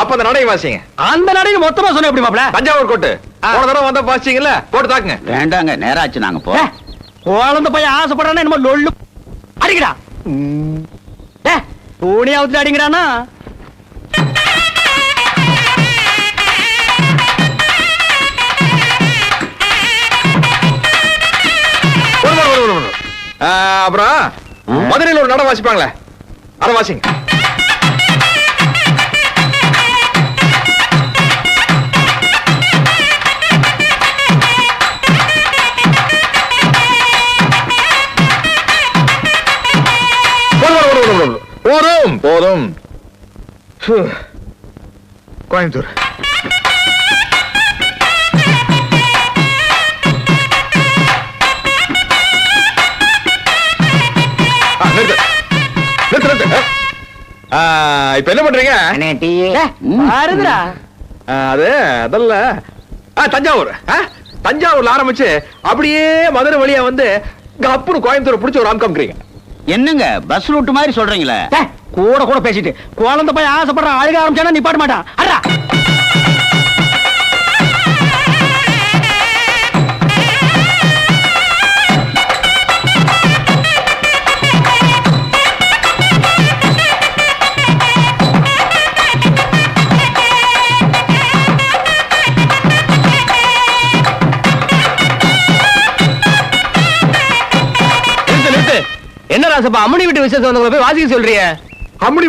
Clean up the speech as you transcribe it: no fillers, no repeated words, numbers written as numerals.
அப்ப அந்த நடையை வாசிங்க. அந்த நடையை மொத்தமா சொன்ன எப்படி மாப்ள? தஞ்சாவூர் கோட்டு போன தடவை வந்தா வாசிச்சீங்கல்ல, போட்டு தாக்குங்க. வேண்டாங்க, நேராச்சு, நாங்க போ. குழந்தை பையன் ஆசைப்படுறானே என்னமோ லொள்ளு அடிக்கடா. துணியாவது அடிங்கிறானா? அப்புறம் மதுரையில் ஒரு நட வாசிப்பாங்களே, அத வாசிங்க. போதும் போதும். கோயம்புத்தூர் இப்ப என்ன பண்றீங்க? அது அதல்ல, தஞ்சாவூர். தஞ்சாவூர்ல ஆரம்பிச்சு அப்படியே மதுரை வழியா வந்து கப்புனு கோயம்புத்தூர் பிடிச்ச ஒரு காமிக்கிறீங்க. என்னங்க பஸ் ரூட் மாதிரி சொல்றீங்களே? கூட கூட பேசிட்டு குழந்தை பையன் ஆசைப்படுறான், அழுக ஆரம்பிச்சானா நீ பாட மாட்டான். அடா என்ன ராசப்பா, அம்மனி வீட்டு விசேஷம் வந்தவங்க போய் வாசிக்க சொல்றிய? அம்மனி